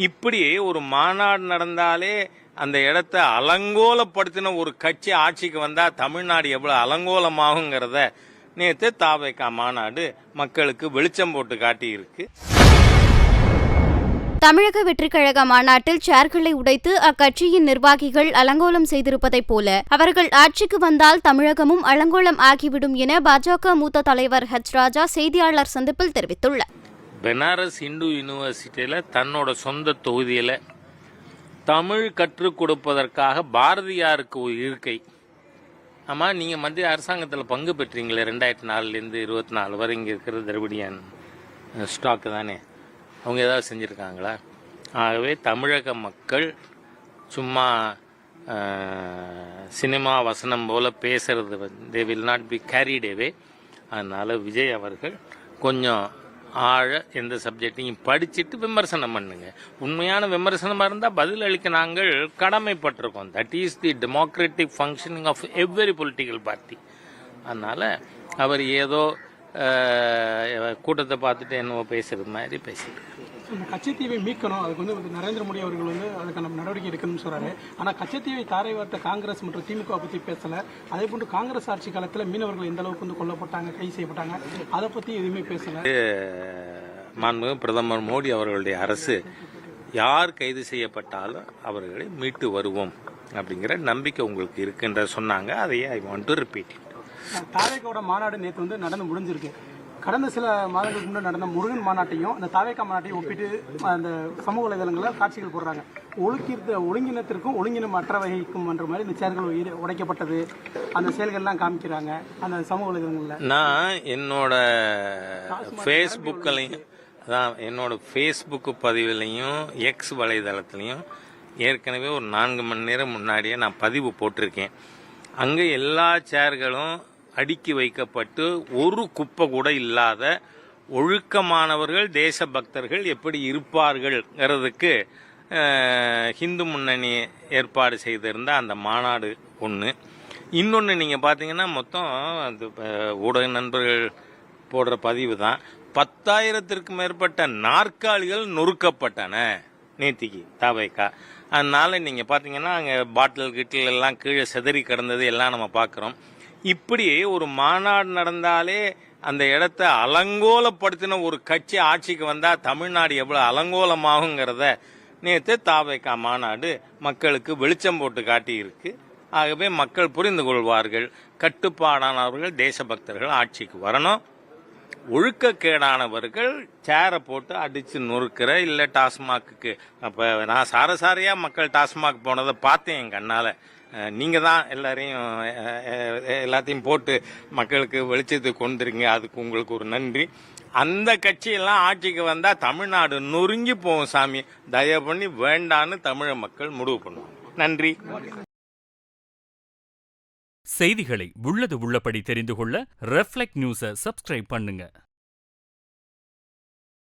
இப்படி ஒரு மாநாடு நடந்தாலே அந்த இடத்த அலங்கோலப்படுத்தின ஒரு கட்சி ஆட்சிக்கு வந்தால் தமிழ்நாடு எவ்வளோ அலங்கோலமாகுங்கிறத நேற்று தாவேகா மாநாடு மக்களுக்கு வெளிச்சம் போட்டு காட்டியிருக்கு. தமிழக வெற்றிக் கழக மாநாட்டில் சேர்களை உடைத்து அக்கட்சியின் நிர்வாகிகள் அலங்கோலம் செய்திருப்பதைப் போல அவர்கள் ஆட்சிக்கு வந்தால் தமிழகமும் அலங்கோலம் ஆகிவிடும் என பாஜக மூத்த தலைவர் ஹெச் ராஜா செய்தியாளர் சந்திப்பில் தெரிவித்துள்ளார். பெனாரஸ் இந்து யூனிவர்சிட்டியில் தன்னோட சொந்த தொகுதியில் தமிழ் கற்றுக் கொடுப்பதற்காக பாரதியாருக்கு ஒரு இருக்கை. ஆமாம், நீங்கள் மத்திய அரசாங்கத்தில் பங்கு பெற்றீங்களே 2004லேருந்து 24 வரை இங்கே இருக்கிற திரவிடியன் ஸ்டாக்கு தானே, அவங்க ஏதாவது செஞ்சுருக்காங்களா? ஆகவே தமிழக மக்கள் சும்மா சினிமா வசனம் போல் பேசுகிறது they will not be carried away. அதனால் விஜய் அவர்கள் கொஞ்சம் ஆழ எந்த சப்ஜெக்டையும் படிச்சுட்டு விமர்சனம் பண்ணுங்க. உண்மையான விமர்சனமாக இருந்தால் பதில் அளிக்க நாங்கள் கடமைப்பட்டிருக்கோம். That is the democratic functioning of every political party. அதனால் அவர் ஏதோ கூட்டத்தை பார்த்துட்டு என்னவோ பேசுறது மாதிரி பேசிட்டு கச்சத்தீவை மீட்கணும், அதுக்கு நரேந்திர மோடி அவர்கள் அதுக்கான நடவடிக்கை எடுக்கணும்னு சொல்றாரு. ஆனால் கச்சத்தீவை தாரை வார்த்த காங்கிரஸ் மற்றும் திமுக பற்றி பேசல. அதே போன்று காங்கிரஸ் ஆட்சி காலத்தில் மீனவர்கள் எந்த அளவுக்கு கொல்லப்பட்டாங்க, கைது செய்யப்பட்டாங்க, அதை பற்றி எதுவுமே பேசல. மாண்புமிகு பிரதமர் மோடி அவர்களுடைய அரசு யார் கைது செய்யப்பட்டாலும் அவர்களை மீட்டு வருவோம் அப்படிங்கிற நம்பிக்கை உங்களுக்கு இருக்குன்ற சொன்னாங்க. அதையே ஐ வாண்ட் டு ரிப்பீட். தாவேகாவோட மாநாடு நேற்று நடந்து முடிஞ்சிருக்கு. கடந்த சில மாதங்களுக்கு முன்னாடி நடந்த முருகன் மாநாட்டையும் அந்த தாவேகா மாநாட்டையும் ஒப்பிட்டு அந்த சமூக வலைதளங்களில் காட்சிகள் போடுறாங்க. ஒழுங்கினத்திற்கும் ஒழுங்கினம் அற்ற வகைக்கும் என்ற மாதிரி இந்த சேர்கள் உடைக்கப்பட்டது, அந்த செயல்கள்லாம் காமிக்கிறாங்க அந்த சமூக வலைதளங்களில். நான் என்னோட ஃபேஸ்புக்கு பதிவுலையும் எக்ஸ் வலைதளத்துலையும் ஏற்கனவே ஒரு 4 மணி நேரம் முன்னாடியே நான் பதிவு போட்டிருக்கேன். அங்கே எல்லா சேர்களும் அடுக்கி வைக்கப்பட்டு ஒரு குப்பை கூட இல்லாத ஒழுக்கமானவர்கள் தேசபக்தர்கள் எப்படி இருப்பார்கள்ங்கிறதுக்கு ஹிந்து முன்னணி ஏற்பாடு செய்திருந்த அந்த மாநாடு ஒன்று. இன்னொன்று நீங்கள் பார்த்தீங்கன்னா மொத்தம் அந்த ஊடக நண்பர்கள் போடுற பதிவு தான். 10,000த்திற்கு மேற்பட்ட நாற்காலிகள் நொறுக்கப்பட்டன நேத்திக்கு தாவேகா. அதனால் நீங்கள் பார்த்தீங்கன்னா அங்கே பாட்டில் எல்லாம் கீழே செதறி கிடந்தது எல்லாம் நம்ம பார்க்குறோம். இப்படி ஒரு மாநாடு நடந்தாலே அந்த இடத்த அலங்கோலப்படுத்தின ஒரு கட்சி ஆட்சிக்கு வந்தால் தமிழ்நாடு எவ்வளோ அலங்கோலமாகுங்கிறத நேற்று தாவேகா மாநாடு மக்களுக்கு வெளிச்சம் போட்டு காட்டியிருக்கு. ஆகவே மக்கள் புரிந்து கொள்வார்கள். கட்டுப்பாடானவர்கள் தேசபக்தர்கள் ஆட்சிக்கு வரணும். ஒழுக்கக்கேடானவர்கள் சேரை போட்டு அடித்து நொறுக்கிற இல்லை டாஸ்மாக்கு. அப்போ நான் சாரசாரியாக மக்கள் டாஸ்மாக் போனதை பார்த்தேன் என் கண்ணால். நீங்கள் தான் எல்லாத்தையும் போட்டு மக்களுக்கு வெளிச்சத்தை கொண்டுருங்க, அதுக்கு உங்களுக்கு ஒரு நன்றி. அந்த கட்சியெல்லாம் ஆட்சிக்கு வந்தால் தமிழ்நாடு நொறுங்கி போகும் சாமி. தயவு பண்ணி வேண்டான்னு தமிழக மக்கள் முடிவு பண்ணுவாங்க. நன்றி. செய்திகளை உள்ளது உள்ளபடி தெரிந்து கொள்ள ரெஃப்ளெக்ட் நியூஸை சப்ஸ்கிரைப் பண்ணுங்க.